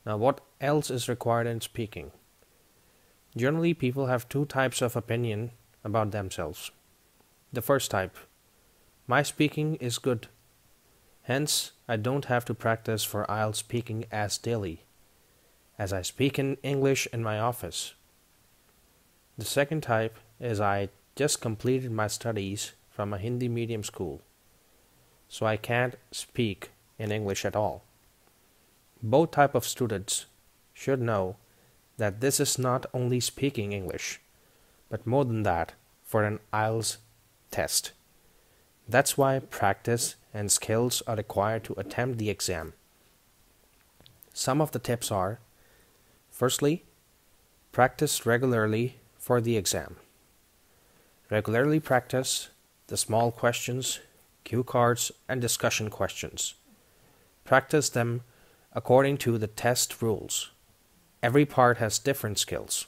Now, what else is required in speaking? Generally, people have two types of opinion about themselves. The first type: my speaking is good, hence I don't have to practice for IELTS speaking as daily, as I speak in English in my office. The second type is I just completed my studies from a Hindi medium school, so I can't speak in English at all. Both type of students should know that this is not only speaking English, but more than that for an IELTS test. That's why practice and skills are required to attempt the exam. Some of the tips are: firstly, practice regularly for the exam. Regularly practice the small questions, cue cards, and discussion questions. Practice them according to the test rules. Every part has different skills.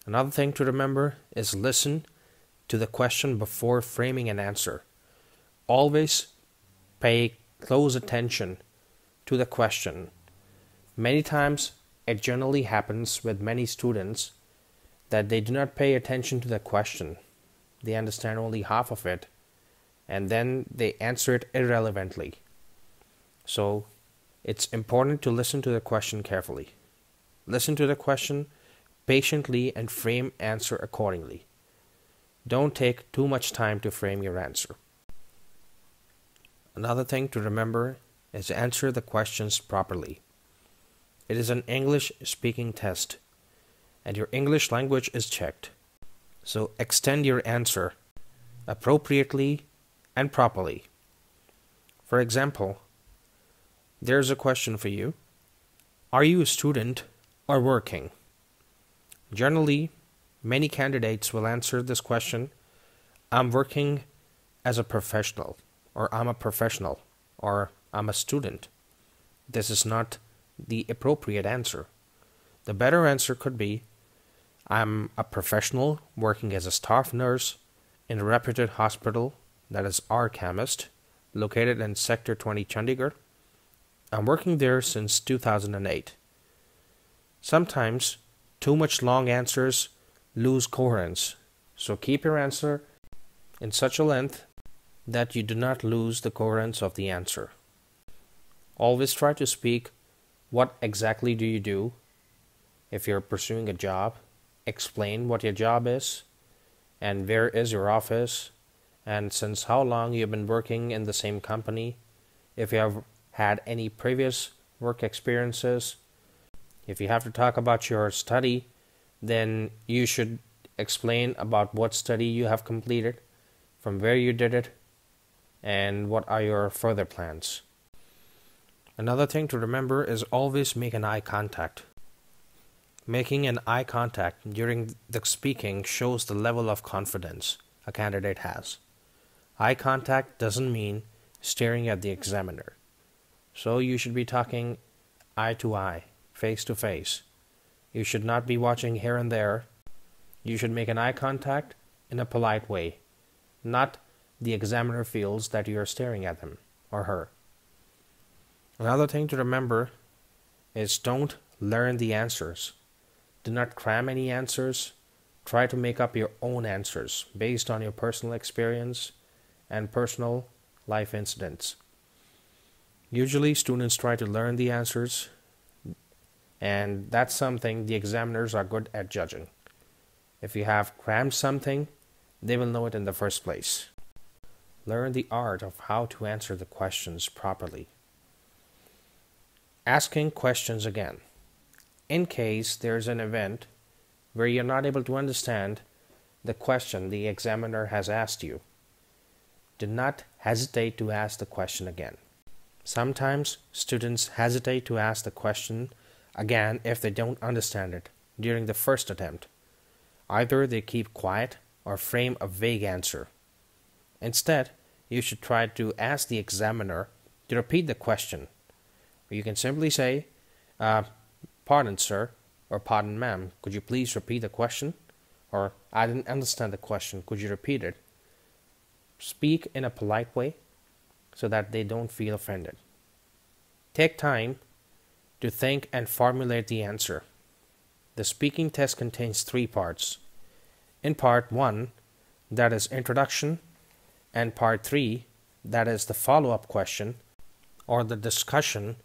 Another thing to remember is listen to the question before framing an answer. Always pay close attention to the question. Many times it generally happens with many students that they do not pay attention to the question. They understand only half of it, and then they answer it irrelevantly. So it's important to listen to the question carefully. Listen to the question patiently and frame answer accordingly. Don't take too much time to frame your answer. Another thing to remember is answer the questions properly. It is an English speaking test, and your English language is checked. So extend your answer appropriately and properly. For example, there's a question for you. Are you a student or working? Generally, many candidates will answer this question: I'm working as a professional, or I'm a professional, or I'm a student. This is not the appropriate answer. The better answer could be: I'm a professional working as a staff nurse in a reputed hospital, that is our chemist, located in Sector 20 Chandigarh. I'm working there since 2008. Sometimes too much long answers lose coherence, so keep your answer in such a length that you do not lose the coherence of the answer. Always try to speak what exactly do you do. If you're pursuing a job, explain what your job is and where is your office and since how long you've been working in the same company. If you have had any previous work experiences. If you have to talk about your study, then you should explain about what study you have completed, from where you did it, and what are your further plans. Another thing to remember is always make an eye contact. Making an eye contact during the speaking shows the level of confidence a candidate has. Eye contact doesn't mean staring at the examiner. So you should be talking eye to eye, face to face. You should not be watching here and there. You should make an eye contact in a polite way, not the examiner feels that you are staring at him or her. Another thing to remember is don't learn the answers. Do not cram any answers. Try to make up your own answers based on your personal experience and personal life incidents. Usually students try to learn the answers, and that's something the examiners are good at judging. If you have crammed something, they will know it in the first place. Learn the art of how to answer the questions properly. Asking questions again. In case there's an event where you're not able to understand the question the examiner has asked you, do not hesitate to ask the question again. Sometimes students hesitate to ask the question again if they don't understand it during the first attempt. Either they keep quiet or frame a vague answer. Instead, you should try to ask the examiner to repeat the question. You can simply say, pardon sir, or pardon ma'am, could you please repeat the question? Or I didn't understand the question, could you repeat it? Speak in a polite way so that they don't feel offended. Take time to think and formulate the answer. The speaking test contains 3 parts. In part 1, that is introduction, and part 3, that is the follow-up question or the discussion,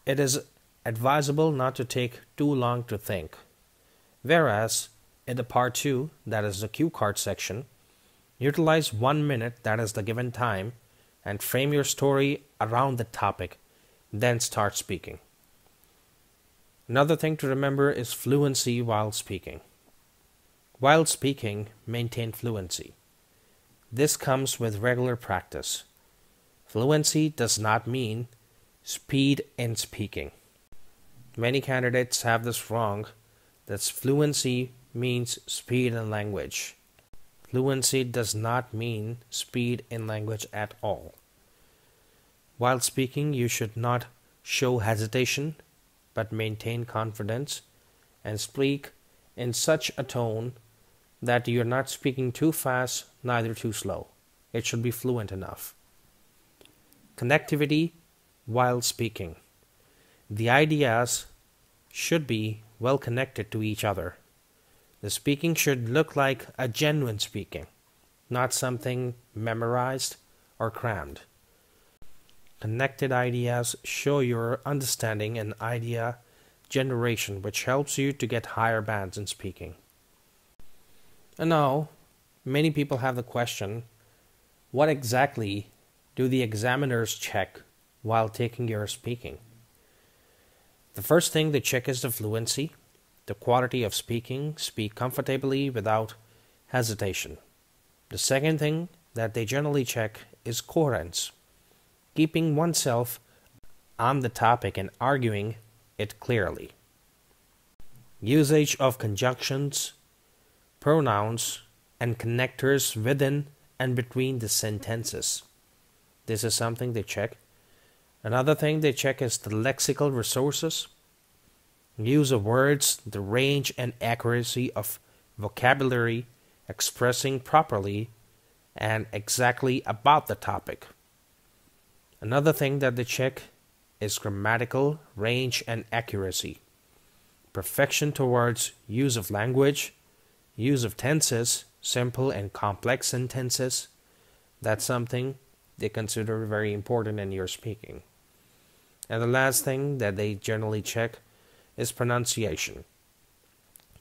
it is advisable not to take too long to think. Whereas in the part 2, that is the cue card section, utilize 1 minute, that is the given time, and frame your story around the topic, then start speaking. Another thing to remember is fluency while speaking. While speaking, maintain fluency. This comes with regular practice. Fluency does not mean speed in speaking. Many candidates have this wrong, that fluency means speed in language. Fluency does not mean speed in language at all. While speaking, you should not show hesitation, but maintain confidence and speak in such a tone that you're not speaking too fast, neither too slow. It should be fluent enough. Connectivity while speaking. The ideas should be well connected to each other. The speaking should look like a genuine speaking, not something memorized or crammed. Connected ideas show your understanding and idea generation, which helps you to get higher bands in speaking. And now, many people have the question, what exactly do the examiners check while taking your speaking? The first thing they check is the fluency, the quality of speaking, speak comfortably without hesitation. The second thing that they generally check is coherence, keeping oneself on the topic and arguing it clearly. Usage of conjunctions, pronouns, and connectors within and between the sentences. This is something they check. Another thing they check is the lexical resources, use of words, the range and accuracy of vocabulary expressing properly and exactly about the topic. Another thing that they check is grammatical range and accuracy, perfection towards use of language, use of tenses, simple and complex sentences. That's something they consider very important in your speaking. And the last thing that they generally check is pronunciation.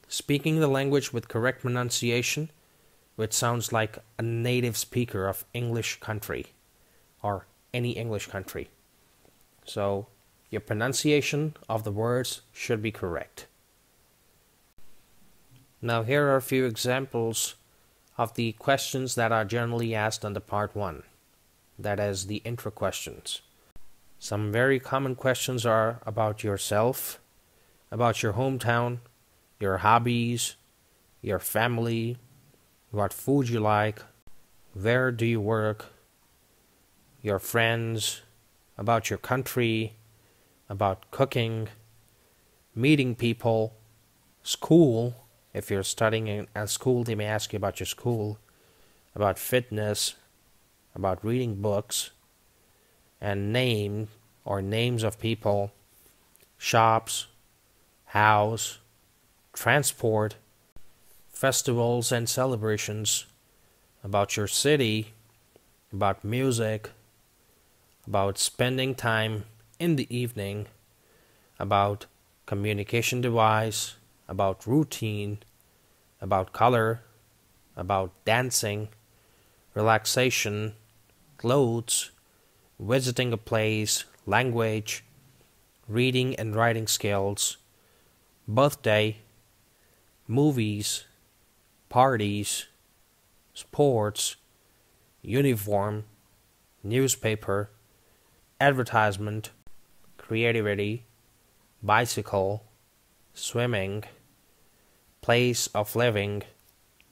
Speaking the language with correct pronunciation, which sounds like a native speaker of English country or any English country. So your pronunciation of the words should be correct. Now here are a few examples of the questions that are generally asked under part 1. That is the intro questions. Some very common questions are about yourself, about your hometown, your hobbies, your family, what food you like, where do you work, your friends, about your country, about cooking, meeting people, school. If you're studying at school, they may ask you about your school, about fitness, about reading books, and name or names of people, shops, house, transport, festivals and celebrations, about your city, about music, about spending time in the evening, about communication device, about routine, about color, about dancing, relaxation, clothes, visiting a place, language, reading and writing skills, birthday, movies, parties, sports, uniform, newspaper, advertisement, creativity, bicycle, swimming, place of living,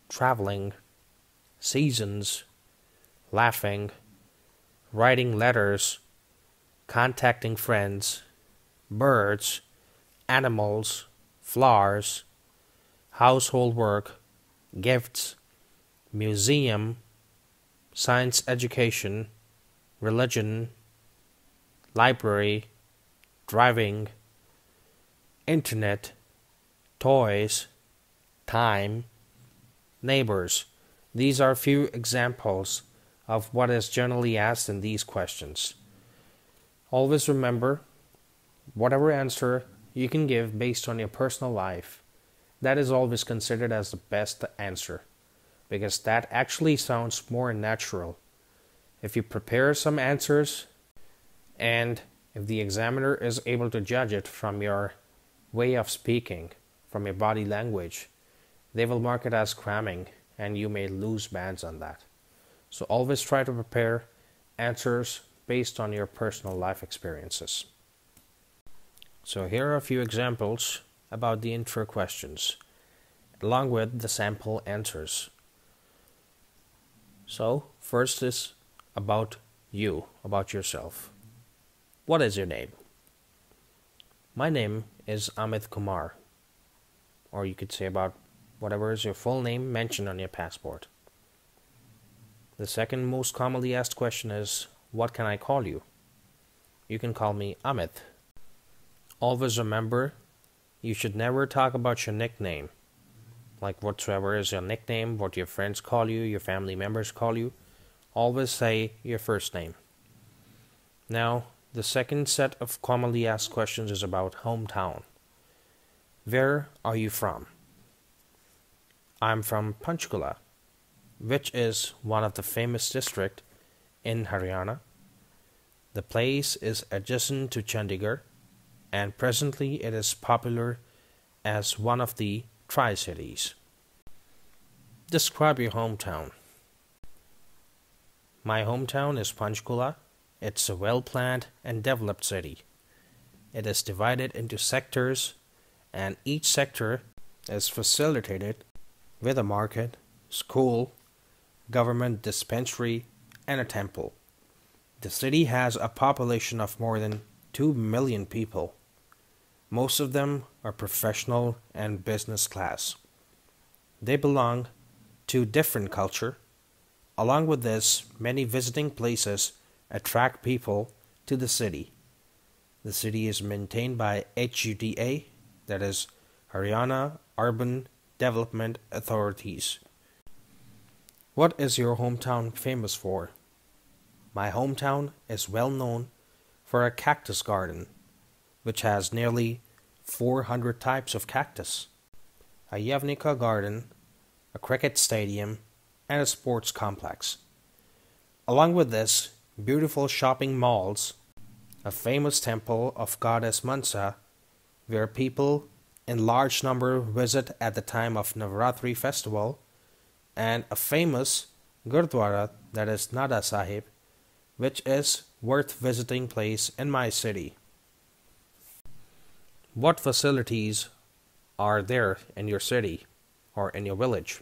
traveling, seasons, laughing, writing letters, contacting friends, birds, animals, flowers, household work, gifts, museum, science education, religion, library, driving, internet, toys, time, neighbors. These are few examples of what is generally asked in these questions. Always remember, whatever answer you can give based on your personal life, that is always considered as the best answer, because that actually sounds more natural. If you prepare some answers, and if the examiner is able to judge it from your way of speaking, from your body language, they will mark it as cramming, and you may lose bands on that. So always try to prepare answers based on your personal life experiences. So here are a few examples about the intro questions, along with the sample answers. So first is about you, about yourself. What is your name? My name is Amit Kumar. Or you could say about whatever is your full name mentioned on your passport. The second most commonly asked question is, what can I call you? You can call me Amit. Always remember, you should never talk about your nickname. Like whatsoever is your nickname, what your friends call you, your family members call you. Always say your first name. Now, the second set of commonly asked questions is about hometown. Where are you from? I'm from Panchkula, which is one of the famous districts in Haryana. The place is adjacent to Chandigarh, and presently it is popular as one of the Tri-Cities. Describe your hometown. My hometown is Panchkula. It's a well-planned and developed city. It is divided into sectors, and each sector is facilitated with a market, school, government dispensary, and a temple. The city has a population of more than 2 million people. Most of them are professional and business class. They belong to different culture. Along with this, many visiting places attract people to the city. The city is maintained by HUDA, that is Haryana Urban Development Authorities. What is your hometown famous for? My hometown is well known for a cactus garden, which has nearly 400 types of cactus, a Yavnika garden, a cricket stadium, and a sports complex. Along with this, beautiful shopping malls, a famous temple of goddess Mansa, where people in large number visit at the time of Navaratri festival, and a famous Gurdwara, that is Nada Sahib, which is worth visiting place in my city. What facilities are there in your city or in your village?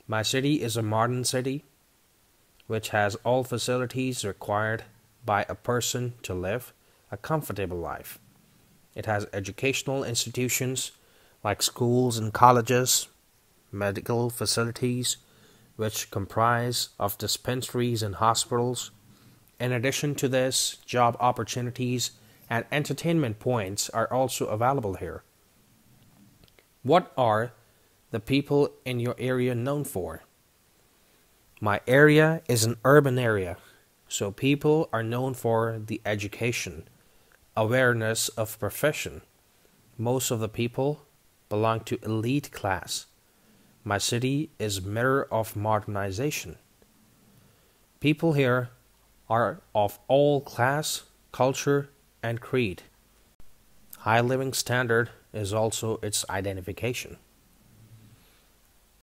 My city is a modern city which has all facilities required by a person to live a comfortable life. It has educational institutions like schools and colleges, medical facilities which comprise of dispensaries and hospitals. In addition to this, job opportunities and entertainment points are also available here. What are the people in your area known for? My area is an urban area, so people are known for the education, awareness of profession. Most of the people belong to elite class. My city is mirror of modernization. People here are of all class, culture, and creed. High living standard is also its identification.